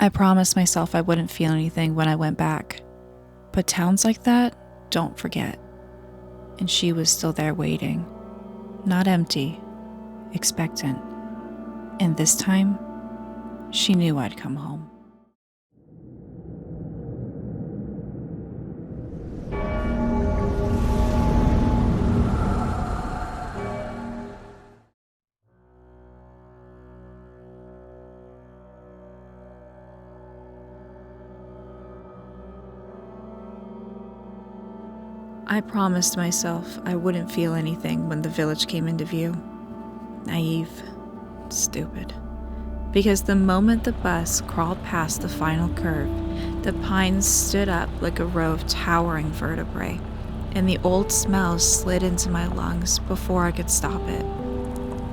I promised myself I wouldn't feel anything when I went back. But towns like that don't forget. And she was still there waiting. Not empty, expectant. And this time, she knew I'd come home. I promised myself I wouldn't feel anything when the village came into view. Naive, stupid. Because the moment the bus crawled past the final curve, the pines stood up like a row of towering vertebrae, and the old smell slid into my lungs before I could stop it.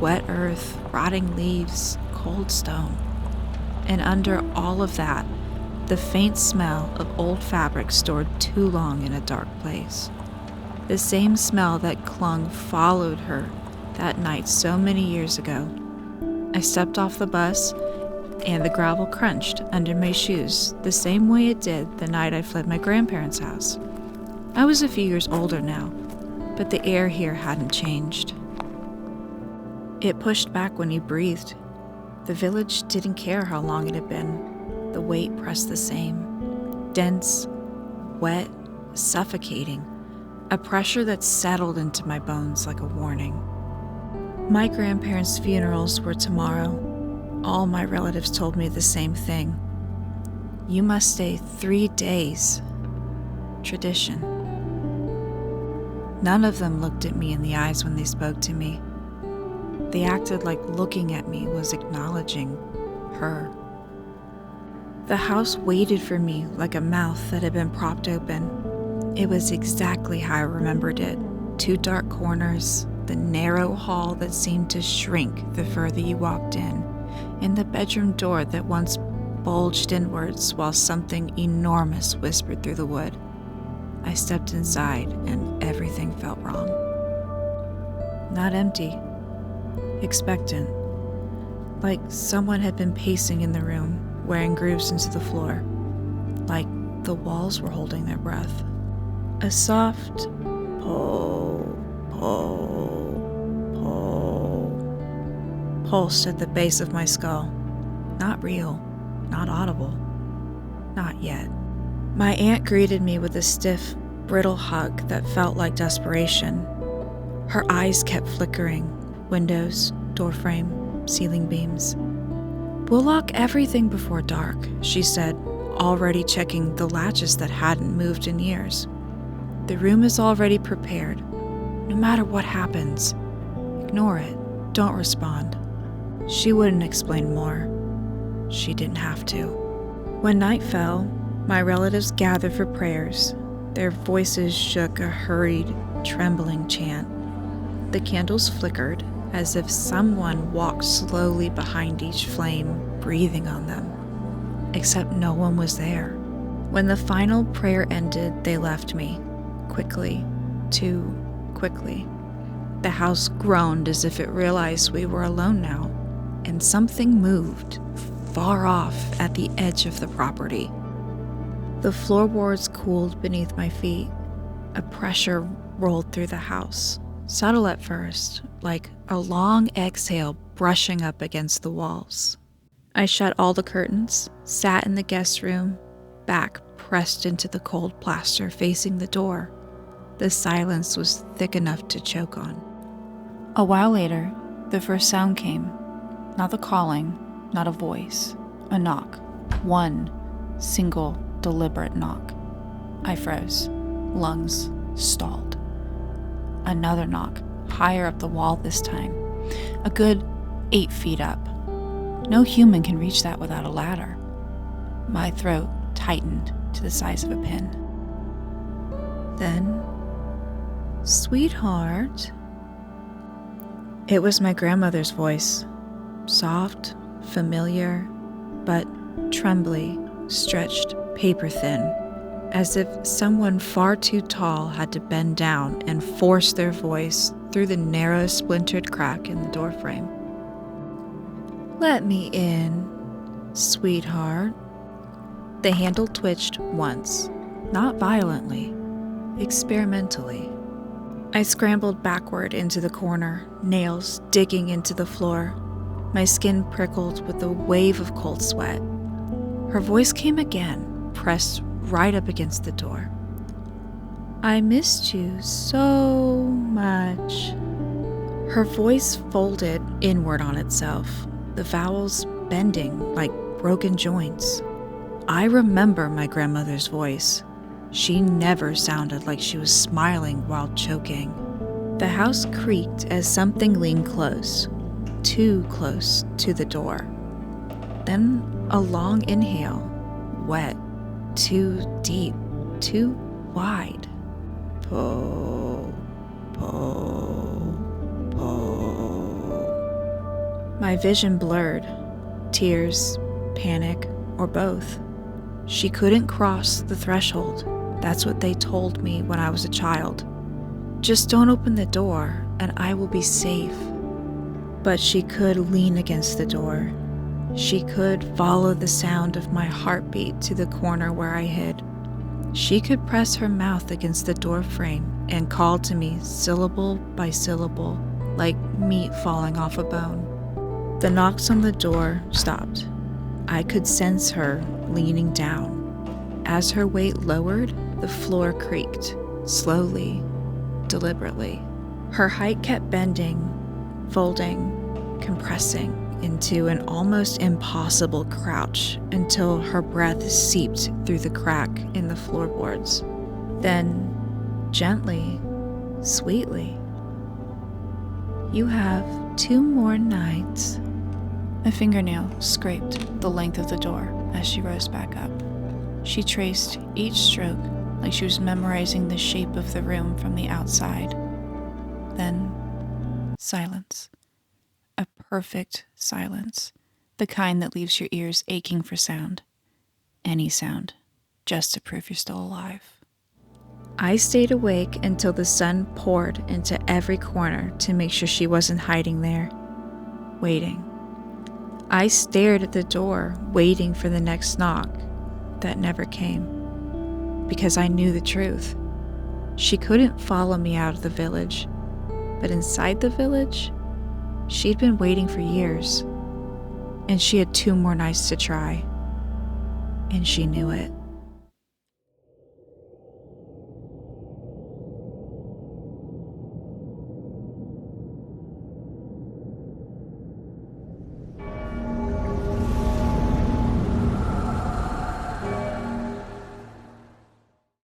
Wet earth, rotting leaves, cold stone. And under all of that, the faint smell of old fabric stored too long in a dark place. The same smell that followed her that night so many years ago. I stepped off the bus, and the gravel crunched under my shoes the same way it did the night I fled my grandparents' house. I was a few years older now, but the air here hadn't changed. It pushed back when you breathed. The village didn't care how long it had been. The weight pressed the same. Dense, wet, suffocating. A pressure that settled into my bones like a warning. My grandparents' funerals were tomorrow. All my relatives told me the same thing. You must stay 3 days. Tradition. None of them looked at me in the eyes when they spoke to me. They acted like looking at me was acknowledging her. The house waited for me like a mouth that had been propped open. It was exactly how I remembered it. 2 dark corners, the narrow hall that seemed to shrink the further you walked in, and the bedroom door that once bulged inwards while something enormous whispered through the wood. I stepped inside and everything felt wrong. Not empty, expectant, like someone had been pacing in the room, wearing grooves into the floor, like the walls were holding their breath. A soft pull, pull, pull pulsed at the base of my skull. Not real, not audible, not yet. My aunt greeted me with a stiff, brittle hug that felt like desperation. Her eyes kept flickering. Windows, doorframe, ceiling beams. "We'll lock everything before dark," she said, already checking the latches that hadn't moved in years. "The room is already prepared. No matter what happens, ignore it. Don't respond." She wouldn't explain more. She didn't have to. When night fell, my relatives gathered for prayers. Their voices shook a hurried, trembling chant. The candles flickered as if someone walked slowly behind each flame, breathing on them. Except no one was there. When the final prayer ended, they left me. Quickly, too quickly. The house groaned as if it realized we were alone now, and something moved, far off at the edge of the property. The floorboards cooled beneath my feet. A pressure rolled through the house, subtle at first, like a long exhale brushing up against the walls. I shut all the curtains, sat in the guest room, back pressed into the cold plaster facing the door. The silence was thick enough to choke on. A while later, the first sound came. Not the calling, not a voice. A knock. One single, deliberate knock. I froze. Lungs stalled. Another knock, higher up the wall this time. A good 8 feet up. No human can reach that without a ladder. My throat tightened to the size of a pin. Then, "Sweetheart." It was my grandmother's voice. Soft, familiar, but trembly, stretched paper thin, as if someone far too tall had to bend down and force their voice through the narrow splintered crack in the doorframe. "Let me in, sweetheart." The handle twitched once, not violently, experimentally. I scrambled backward into the corner, nails digging into the floor. My skin prickled with a wave of cold sweat. Her voice came again, pressed right up against the door. I missed you so much. Her voice folded inward on itself, the vowels bending like broken joints. I remember my grandmother's voice. She never sounded like she was smiling while choking. The house creaked as something leaned close, too close to the door. Then a long inhale, wet, too deep, too wide. Po, po, po. My vision blurred. Tears, panic, or both. She couldn't cross the threshold. That's what they told me when I was a child. Just don't open the door and I will be safe. But she could lean against the door. She could follow the sound of my heartbeat to the corner where I hid. She could press her mouth against the door frame and call to me syllable by syllable, like meat falling off a bone. The knocks on the door stopped. I could sense her leaning down. As her weight lowered, the floor creaked, slowly, deliberately. Her height kept bending, folding, compressing into an almost impossible crouch until her breath seeped through the crack in the floorboards. Then, gently, sweetly, "You have 2 more nights." A fingernail scraped the length of the door as she rose back up. She traced each stroke like she was memorizing the shape of the room from the outside. Then, silence. A perfect silence. The kind that leaves your ears aching for sound. Any sound, just to prove you're still alive. I stayed awake until the sun poured into every corner to make sure she wasn't hiding there, waiting. I stared at the door, waiting for the next knock that never came, because I knew the truth. She couldn't follow me out of the village, but inside the village, she'd been waiting for years, and she had 2 more nights to try, and she knew it.